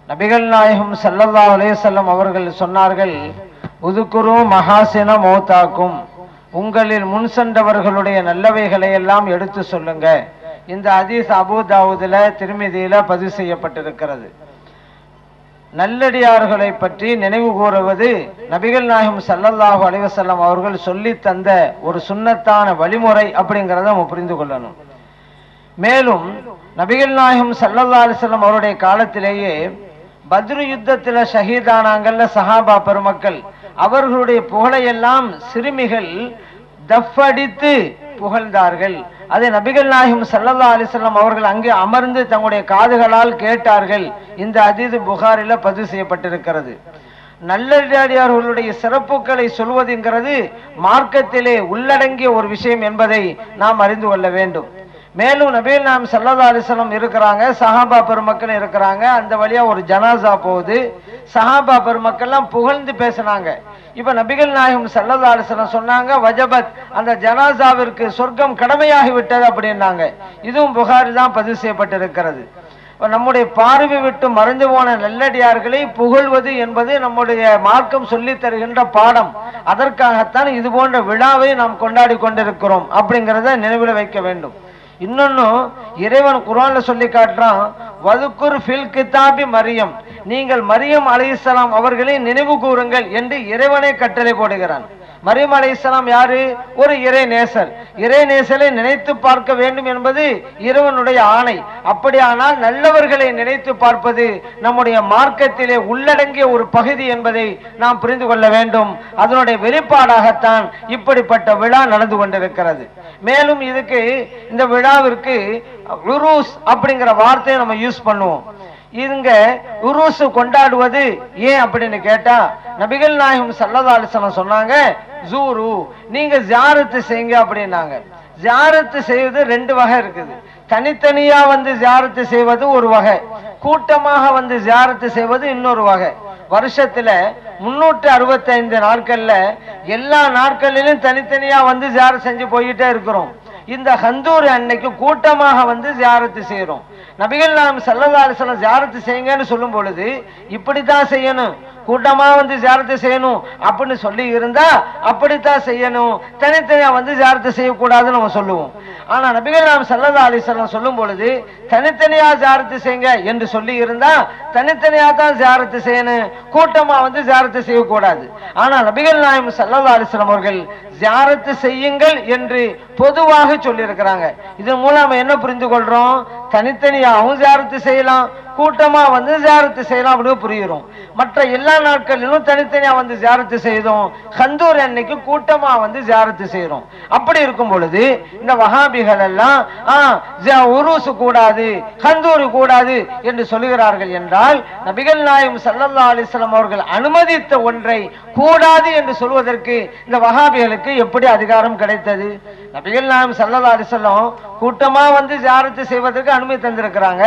நபிகள் நாயகம் ஸல்லல்லாஹு அலைஹி வஸல்லம் அவர்கள் சொன்னார்கள், உதுகுரு மஹாசின மௌதாக்கும், உங்களில் முன் சென்றவர்களுடைய நல்லவைகளை எல்லாம் எடுத்து சொல்லுங்க. இந்த ஹதீஸ் அபூ தாவூதுல திர்மிதியில பதிவு செய்யப்பட்டிருக்கிறது. நல்லடியார்களை பற்றி நினைவு கூறுவது நபிகள் நாயகம் ஸல்லல்லாஹு அலைஹி வஸல்லம் அவர்கள் சொல்லி தந்த ஒரு சுன்னத்தான வழிமுறை அப்படிங்கிறத நம்ம புரிந்து கொள்ளணும். மேலும் நபிகள் நாயகம் ஸல்லல்லாஹு அலைஹி வஸல்லம் அவருடைய காலத்திலேயே பத்ரு யுத்தத்தில் ஷஹீதானாங்கல்ல சஹாபா பெருமக்கள், அவர்களுடைய புகழையெல்லாம் சிறுமிகள் தஃபடித்து புகழ்ந்தார்கள். அதை நபிகள் நாயகம் ஸல்லல்லாஹு அலைஹி வஸல்லம் அவர்கள் அங்கே அமர்ந்து தங்களுடைய காதுகளால் கேட்டார்கள். இந்த ஹதீஸ் புகாரில பதிவு செய்யப்பட்டிருக்கிறது. நல்லடியார்களுடைய சிறப்புகளை சொல்வதுங்கிறது மார்க்கத்திலே உள்ளடங்கிய ஒரு விஷயம் என்பதை நாம் அறிந்து கொள்ள வேண்டும். மேலும் நபிகள் நாயகம் ஸல்லல்லாஹு அலைஹி வஸல்லம் இருக்கிறாங்க, சஹாபா பெருமக்கள் இருக்கிறாங்க. அந்த வழியா ஒரு ஜனாசா போகுது, சஹாபா பெருமக்கள்லாம் புகழ்ந்து பேசினாங்க. இப்ப நபிகள் நாயகம் ஸல்லல்லாஹு அலைஹி வஸல்லம் சொன்னாங்க, வஜபத், அந்த ஜனாசாவிற்கு சொர்க்கம் கடமையாகி விட்டது அப்படின்னாங்க. இதுவும் புகாரி தான் பதிவு செய்யப்பட்டிருக்கிறது. நம்முடைய பார்வை விட்டு மறைந்து போன நல்லடியார்களை புகழ்வது என்பது நம்முடைய மார்க்கம் சொல்லி தருகின்ற பாடம். அதற்காகத்தான் இது போன்ற விழாவை நாம் கொண்டாடி கொண்டிருக்கிறோம் அப்படிங்கிறத நினைவில் வைக்க வேண்டும். இன்னொன்னு இறைவன் குர்ஆன்ல சொல்லி காட்டுறான், வதுக்குர் ஃபில் கிதாபி மரியம், நீங்கள் மரியம் அலைஹிஸ்ஸலாம் அவர்களை நினைவு கூறுங்கள் என்று இறைவனை கட்டளை போடுகிறான். மரியம் அலைஹிஸ்ஸலாம் யாரு? ஒரு இறை நேசர். இறை நேசரை நினைத்து பார்க்க வேண்டும் என்பது இறைவனுடைய ஆணை. அப்படியானால் நல்லவர்களை நினைத்து பார்ப்பது நம்முடைய மார்க்கத்திலே உள்ளடங்கிய ஒரு பகுதி என்பதை நாம் புரிந்து கொள்ள வேண்டும். அதனுடைய வெளிப்பாடாகத்தான் இப்படிப்பட்ட விழா நடந்து கொண்டிருக்கிறது. மேலும் இதுக்கு, இந்த விழாவிற்கு உருஸ் அப்படிங்கிற வார்த்தையை நம்ம யூஸ் பண்ணுவோம். இங்க உருஸ் கொண்டாடுவது ஏன் அப்படின்னு கேட்டா, நபிகள் நாயகம் ஸல்லல்லாஹு அலைஹி வஸல்லம் சொன்னாங்க, ஜூரு, நீங்க ஜியாரத்து செய்யுங்க அப்படின்னாங்க. ஜியாரத்து செய்வது ரெண்டு வகை இருக்குது. தனித்தனியா வந்து ஜியாரத்து செய்வது ஒரு வகை, கூட்டமாக வந்து ஜியாரத்து செய்வது இன்னொரு வகை. வருஷத்துல 365 நாட்கள்ல எல்லா நாட்களிலும் தனித்தனியா வந்து ஜியாரத் செஞ்சு போயிட்டே இருக்கிறோம். இந்த ஹந்தூர் அன்னைக்கு கூட்டமாக வந்து ஜியாரத்து செய்யறோம். நபிகள் நாயகம் ஸல்லல்லாஹு அலைஹி வஸல்லம் ஜியாரத்து செய்யுங்கன்னு சொல்லும் பொழுது இப்படித்தான் செய்யணும், கூட்டமா வந்து ஜியாரத்து செய்யணும் அப்படின்னு சொல்லி இருந்தா அப்படித்தான் செய்யணும், தனித்தனியா வந்து ஜியாரத்து செய்யக்கூடாதுன்னு நம்ம சொல்லுவோம். ஆனா நபிகள் நாயகம் ஸல்லல்லாஹு அலைஹி வஸல்லம் சொல்லும் பொழுது தனித்தனியா ஜியாரத்து செய்யுங்க என்று சொல்லி இருந்தா தனித்தனியா தான் ஜியாரத்து செய்யணும், கூட்டமா வந்து ஜியாரத்து செய்யக்கூடாது. ஆனா நபிகள் நாயகம் ஸல்லல்லாஹு அலைஹி வஸல்லம் அவர்கள் ஜியாரத்து செய்யுங்கள் என்று பொதுவாக சொல்லி இருக்கிறாங்க. இதன் மூலம் நம்ம என்ன புரிந்து கொள்றோம்? தனித்தனியாகவும் ஜியாரத்து செய்யலாம், கூட்டமா வந்து ஜியாரத்து செய்யலாம் அப்படின்னு புரியுறோம். மற்ற எல்லா நாட்களிலும் தனித்தனியா வந்து ஜியாரத்து செய்தோம், ஹந்தூர் அன்னைக்கு கூட்டமா வந்து ஜியாரத்து செய்யறோம். அப்படி இருக்கும் பொழுது இந்த வஹாபிகள் எல்லாம் உருஸ் கூடாது, ஹந்தூர் கூடாது என்று சொல்லுகிறார்கள் என்றால், நபிகள் நாயகம் ஸல்லல்லாஹு அலைஹி வஸல்லம் அவர்கள் அனுமதித்த ஒன்றை கூடாது என்று சொல்வதற்கு இந்த வஹாபிகளுக்கு எப்படி அதிகாரம் கிடைத்தது? நபிகள் நாயகம் ஸல்லல்லாஹு அலைஹி வஸல்லம் கூட்டமா வந்து ஜியாரத்து செய்வதற்கு அனுமதி தந்திருக்கிறாங்க.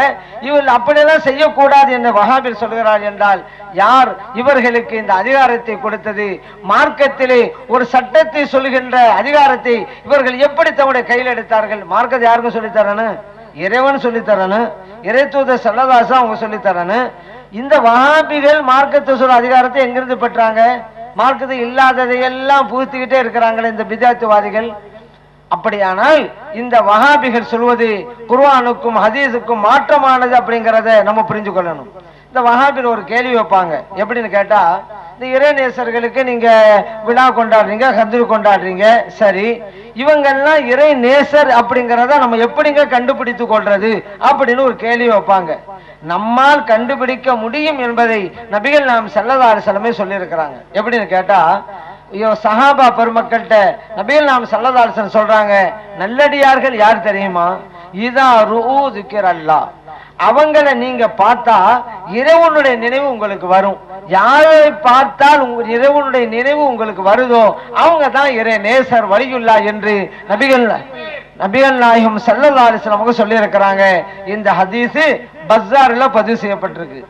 இவர்கள் அப்படியெல்லாம் செய்யக்கூடாது என்று வஹாபிகள் சொல்கிறார் என்றால் யார் இவர்களுக்கு இந்த அதிகாரத்தை கொடுத்தது? மார்க்கத்திலே ஒரு சட்டத்தை சொல்கின்ற அதிகாரத்தை இவர்கள் எப்படி தம்முடைய கையில் எடுத்தார்கள்? மார்க்கத்தை யாருக்கும் சொல்லித்தரனு? இறைவன் சொல்லித்தரனு, இறை தூதர் ஸல்லல்லாஹு அலைஹி வஸல்லம் அவங்க சொல்லித்தரனு. இந்த வஹாபிகள் மார்க்கத்தை சொல்ற அதிகாரத்தை எங்கிருந்து பெற்றாங்க? மார்க்கத்தை இல்லாததையெல்லாம் புகுத்திக்கிட்டே இருக்கிறாங்களே இந்த பிதாத்துவாதிகள். அப்படியானால் இந்த வஹாபிகள் சொல்வது குர்ஆனுக்கும் ஹதீஸுக்கும் மாற்றமானது அப்படிங்கிறத நம்ம புரிஞ்சு கொள்ளணும். இந்த வஹாபிகள் ஒரு கேள்வி வைப்பாங்க, எப்படின்னு கேட்டா, இந்த இறைநேசர்களுக்கு நீங்க விழா கொண்டாடுறீங்க, ஹந்தூர் கொண்டாடுறீங்க, சரி, இவங்கெல்லாம் இறை நேசர் அப்படிங்கிறத நம்ம எப்படிங்க கண்டுபிடித்து கொள்றது அப்படின்னு ஒரு கேள்வி வைப்பாங்க. நம்மால் கண்டுபிடிக்க முடியும் என்பதை நபிகள் நாயகம் ஸல்லல்லாஹு அலைஹி வஸல்லம் சொல்லி இருக்கிறாங்க. எப்படின்னு கேட்டா, சஹாபா பெருமக்கள்கிட்ட நபிகள் நாயகம் ஸல்லல்லாஹு அலைஹி வஸல்லம் சொல்றாங்க, நல்லடியார்கள் யார் தெரியுமா? இதா ருஊ ذிக்ரல்லாஹ், அவங்களை நீங்க பார்த்தா இறைவனுடைய நினைவு உங்களுக்கு வரும். யாரை பார்த்தால் இறைவனுடைய நினைவு உங்களுக்கு வருதோ அவங்க தான் இறை நேசர், வலியுல்லா என்று நபிகள் நாயகம் ஸல்லல்லாஹு அலைஹி வஸல்லம் சொல்லி இருக்கிறாங்க. இந்த ஹதீஸ் பஸார்ல பதிவு செய்யப்பட்டிருக்கு.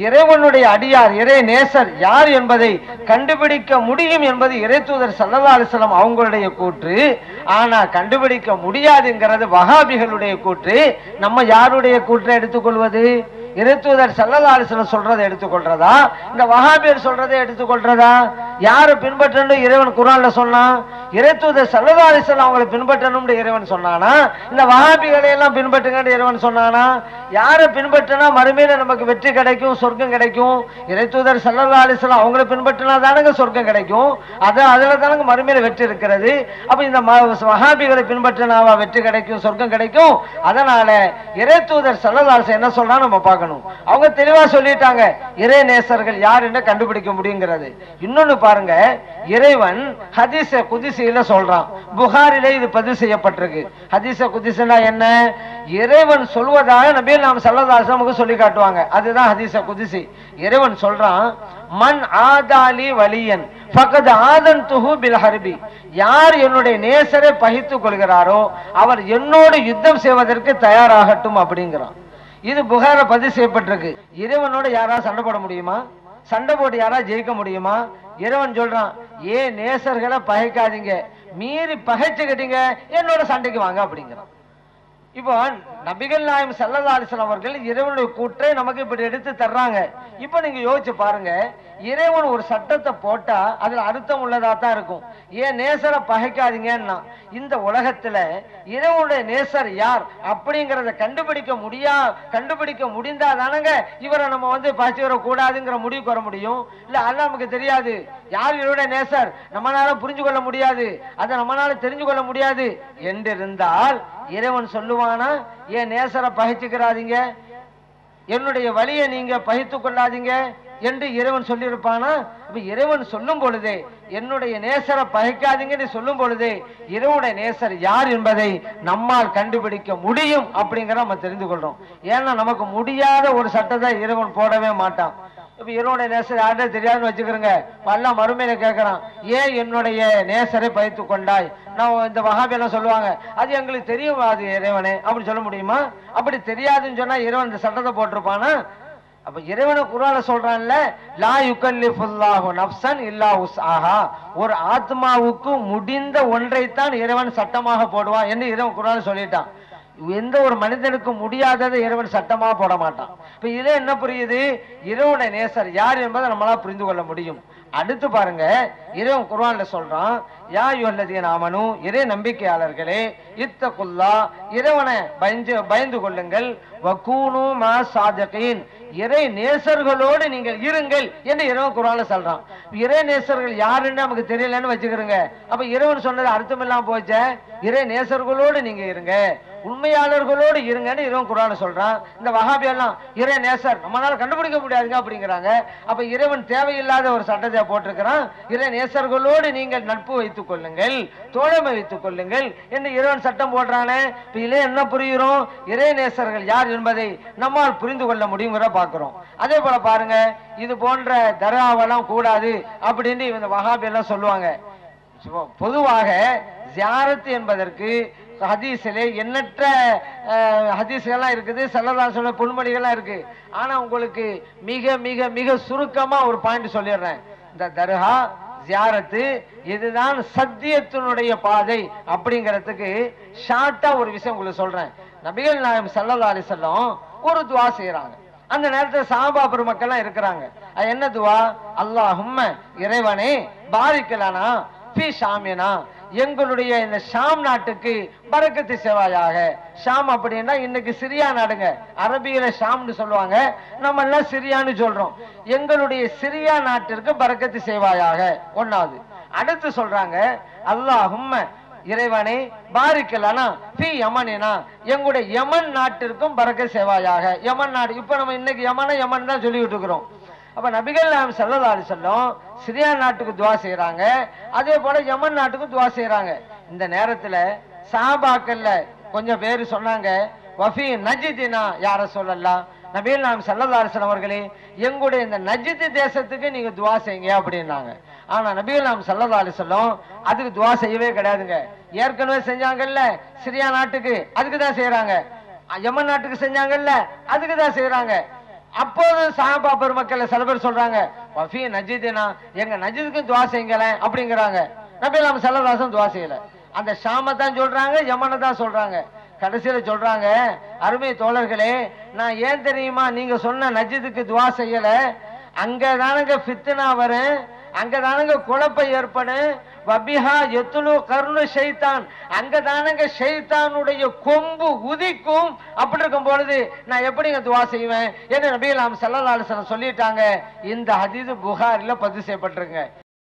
இறைவனுடைய அடியார், இறை நேசர் யார் என்பதை கண்டுபிடிக்க முடியும் என்பது இறை தூதர் ஸல்லல்லாஹு அலைஹி வஸல்லம் அவங்களுடைய கூற்று. ஆனா கண்டுபிடிக்க முடியாதுங்கிறது வஹாபிகளுடைய கூற்று. நம்ம யாருடைய கூற்றை எடுத்துக்கொள்வது? இறைத்தூதர் ஸல்லல்லாஹு அலைஹி வஸல்லம் சொல்றதை எடுத்துக்கொள்றதா, இந்த வஹாபியர் சொல்றதை எடுத்துக்கொள்றதா? யாரை பின்பற்றணும் இறைவன் குர்ஆன்ல சொன்னான்? இறைத்தூதர் ஸல்லல்லாஹு அலைஹி வஸல்லம் அவங்களை பின்பற்றணும்னு இறைவன் சொன்னானா? இந்த வஹாபிகளை எல்லாம் பின்பற்றுங்கன்னு இறைவன் சொன்னானா? யாரை பின்பற்றினா மறுமையில நமக்கு வெற்றி கிடைக்கும், சொர்க்கம் கிடைக்கும்? இறைத்தூதர் ஸல்லல்லாஹு அலைஹி வஸல்லம் அவங்களை பின்பற்றினா தானங்க சொர்க்கம் கிடைக்கும். அதுல தானங்க மறுமையில வெற்றி இருக்கிறது. அப்ப இந்த வஹாபிகளை பின்பற்றினாவா வெற்றி கிடைக்கும், சொர்க்கம் கிடைக்கும்? அதனால இறைத்தூதர் ஸல்லல்லாஹு அலைஹி வஸல்லம் என்ன சொல்றான்னு நம்ம பார்க்கணும். அவங்க தெளிவா சொல்லிட்டாங்க இறை நேசர்கள் யார் என்று கண்டுபிடிக்க முடியுங்கிறது. இன்னொன்னு பாருங்க, இறைவன் ஹதீஸ குதிசியில சொல்றான். புகாரிலே இது பதிவு செய்யப்பட்டிருக்கு. ஹதீஸ குதிசினா என்ன? இறைவன் சொல்வதாக நபிகள் நாயகம் ஸல்லல்லாஹு அலைஹி வஸல்லம் சொல்லி காட்டுவாங்க. அதுதான் ஹதீஸ குதிசி. இறைவன் சொல்றான், மன் ஆதாலி வலியன் ஃபகத் ஆதன்துஹு பில் ஹர்பி. யார் என்னுடைய நேசரை பகித்துக் கொள்கிறாரோ அவர் என்னோடு யுத்தம் செய்வதற்கு தயாராகட்டும் அப்படிங்கிறான். இது புகார பதிவு செய்யப்பட்டிருக்கு. இறைவனோட யாராவது சண்டை போட முடியுமா? சண்டை போட்டு யாராவது ஜெயிக்க முடியுமா? இறைவன் சொல்றான், ஏன் நேசர்களை பகைக்காதீங்க, மீறி பகைச்சுக்கிட்டீங்க என்னோட சண்டைக்கு வாங்க அப்படிங்கிறான். இப்போ நபிகள் நாயகம் ஸல்லல்லாஹு அலைஹி வஸல்லம் அவர்கள் இறைவனுடைய கூற்றை நமக்கு இப்படி எடுத்து தர்றாங்க. இப்ப நீங்க யோசிச்சு பாருங்க, இறைவன் ஒரு சட்டத்தை போட்டா அதுல அர்த்தம் உள்ளதா தான் இருக்கும். ஏன் நேசரை பகைக்காதீங்கன்னா, இந்த உலகத்துல இறைவனுடைய நேசர் யார் அப்படிங்கறத கண்டுபிடிக்க முடிந்தாதானங்க இவரை நம்ம பகைச்சுக்கிற கூடாதுங்கிற முடிவுக்கு வர முடியும். இல்ல அது நமக்கு தெரியாது, யார் இவருடைய நேசர் நம்மளால புரிஞ்சு கொள்ள முடியாது, அதை நம்மளால தெரிஞ்சு கொள்ள முடியாது என்றிருந்தால் இறைவன் சொல்லுவானா, ஏன் நேசரை பகைச்சுக்கிறாதீங்க, என்னுடைய வழியை நீங்க பகித்துக் கொள்ளாதீங்க என்று இறைவன் சொல்லியிருப்பானா? இறைவன் சொல்லும் பொழுதே என்னுடைய நேசரை பகைக்காதீங்கன்னு சொல்லும் பொழுதே இறைவனுடைய நேசர் யார் என்பதை நம்மால் கண்டுபிடிக்க முடியும் அப்படிங்கிற நம்ம தெரிந்து கொள்றோம். ஏன்னா நமக்கு முடியாத ஒரு சட்டத்தை இறைவன் போடவே மாட்டான். இப்ப இறைவனுடைய நேசர் யார்கிட்ட தெரியாதுன்னு வச்சுக்கிறோங்க, வல்ல மறுமையில கேட்கறான், ஏன் என்னுடைய நேசரை பகித்துக் கொண்டாய்? நான் இந்த வஹாபியெல்லாம் சொல்லுவாங்க, அது எங்களுக்கு தெரியும் அது இறைவனே அப்படி சொல்ல முடியுமா? அப்படி தெரியாதுன்னு சொன்னா இறைவன் இந்த சட்டத்தை போட்டிருப்பானா? அப்ப இறைவனை குர்ஆன்ல சொல்றான்ல, லா யுகல்லிஃபுல்லாஹு நஃப்ஸன் இல்லா உஸ்ஆஹா. ஒரு ஆத்மாவுக்கு முடிந்த ஒன்றைத்தான் இறைவன் சட்டமாக போடுவான் என்று இறைவன் குர்ஆன்ல சொல்லிட்டான். எந்த ஒரு மனிதனுக்கு முடியாததை இறைவன் சட்டமா போட மாட்டான். இப்ப இதே என்ன புரியுது? இறைவனுடைய நேசர் யார் என்பதை நம்மளால புரிந்து கொள்ள முடியும். அடுத்து பாருங்க, இறைவன் குர்ஆன்ல சொல்றான், யா அய்யுஹல்லதீன ஆமனூ, இறை நம்பிக்கையாளர்களே, இத்தகுல்லா, இறைவனை பயந்து கொள்ளுங்கள், வகூனு மா சாதிகீன், இறை நேசர்களோடு நீங்கள் இருங்கள் என்று இறைவன் குர்ஆன்ல சொல்றான். இறை நேசர்கள் யாருன்னு நமக்கு தெரியலன்னு வச்சுக்கிறோங்க. அப்ப இறைவன் சொன்னது அர்த்தம் இல்லாம போச்சே. இறை நேசர்களோடு நீங்க இருங்க, உண்மையாளர்களோடு இருங்கன்னு இறைவன் குர்ஆன்ல சொல்றான். இந்த வஹாபி எல்லாம் இறை நேசர் நம்மளால கண்டுபிடிக்க முடியாதுங்க அப்படிங்கிறாங்க. அப்ப இறைவன் தேவையில்லாத ஒரு சட்டத்தை போட்டிருக்கிறான். இறை நேசர்களோடு நீங்கள் நட்பு வைத்துக் கொள்ளுங்கள், தோழமை வைத்துக் கொள்ளுங்கள் என்று இறைவன் சட்டம் போடுறானே. இப்ப இதுல என்ன புரிகிறோம்? இறை நேசர்கள் யார் என்பதை நம்மால் புரிந்து கொள்ள முடியுங்கிற பார்க்கிறோம். அதே போல பாருங்க, இது போன்ற தர்காவெல்லாம் கூடாது அப்படின்னு இந்த வஹாபி எல்லாம் சொல்லுவாங்க. பொதுவாக ஜியாரத் என்பதற்கு ஹதீஸிலே எண்ணற்ற ஹதீஸ்கள்லாம் இருக்குது, ஸல்லல்லாஹு அலைஹி வஸல்லம் பொன்மொழிகள்லாம் இருக்கு. ஆனா உங்களுக்கு மிக மிக மிக சுருக்கமா ஒரு பாயிண்ட் சொல்லிடுறேன். இந்த தர்கா ஜியாரத்து இதுதான் சத்தியத்தினுடைய பாதை அப்படிங்கிறதுக்கு ஷார்ட்டா ஒரு விஷயம் உங்களுக்கு சொல்றேன். நபிகள் நாயகம் ஸல்லல்லாஹு அலைஹி வஸல்லம் ஒரு துஆ செய்யறாங்க. அந்த நேரத்தில் சஹாபா பெருமக்கள்லாம் இருக்கிறாங்க. அது என்ன துஆ? அல்லாஹும்ம, இறைவனே, பாரிக்கலனா ஃபீ ஷாமினா, எங்களுடைய இந்த ஷாம் நாட்டுக்கு பரக்கத்து செய்வாயாக. ஷாம் அப்படின்னா இன்னைக்கு சிரியா நாடுங்க, அரபியில ஷாம்னு சொல்லுவாங்க, நம்ம எல்லாம் சிரியான்னு சொல்றோம். எங்களுடைய சிரியா நாட்டிற்கு பரக்கத்து செய்வாயாக ஒன்னாவது. அடுத்து சொல்றாங்க, அல்லாஹும்ம, இறைவனை, பாரிக்கலனா ஃபீ யமனினா, எங்களுடைய யமன் நாட்டிற்கும் பரக்கத் செய்வாயாக. யமன் நாடு, இப்ப நம்ம இன்னைக்கு யமன் தான் சொல்லிட்டு இருக்கிறோம். அப்ப நபிகள் நாயகம் ஸல்லல்லாஹு அலைஹி வஸல்லம் சிரியா நாட்டுக்கு துஆ செய்யறாங்க, அதே போல யமன் நாட்டுக்கு துஆ செய்யறாங்க. இந்த நேரத்துல சஹாபாக்கள்ல கொஞ்சம் பேர் சொன்னாங்க, வஃபி நஜ்தினா யா ரசூலல்லாஹ், நபிகள் நாயகம் ஸல்லல்லாஹு அலைஹி வஸல்லம் அவர்களே, எங்களுடைய இந்த நஜ்த் தேசத்துக்கு நீங்க துஆ செய்யுங்க அப்படின்னாங்க. ஆனா நபிகள் நாயகம் ஸல்லல்லாஹு அலைஹி வஸல்லம் அதுக்கு துஆ செய்யவே கிடையாதுங்க. ஏற்கனவே செஞ்சாங்கல்ல சிரியா நாட்டுக்கு, அதுக்கு தான் செய்யறாங்க. யமன் நாட்டுக்கு செஞ்சாங்கல்ல, அதுக்கு தான் செய்யறாங்க. அப்போது சஹாபா பெருமக்கள் சில பேர் சொல்றாங்க, வஃபி நஜ்தினா, எங்க நஜ்துக்கு துஆ செய்யுங்களேன் அப்படிங்கிறாங்க. நபிகள் நாயகம் ஸல்லல்லாஹு அலைஹி வஸல்லம் துஆ செய்யல. அந்த ஷாமை தான் சொல்றாங்க, யமனை தான் சொல்றாங்க. கடைசியில சொல்றாங்க, அருமை தோழர்களே, நான் ஏன் தெரியுமா நீங்க சொன்ன நஜ்துக்கு துவா செய்யல? அங்கதானுங்க ஃபித்னா வரும், அங்கதானுங்க குழப்பம் ஏற்படும். வபிஹா யத்லு கர்னு ஷைத்தான், அங்கதானுங்க ஷைத்தானுடைய கொம்பு உதிக்கும். அப்படி இருக்கும் பொழுது நான் எப்படிங்க துவா செய்வேன் என்று நபிகள் ஸல்லல்லாஹு அலைஹி வஸல்லம் சொல்லிட்டாங்க. இந்த ஹதீஸ் புகாரில பதிவு செய்யப்பட்டிருங்க.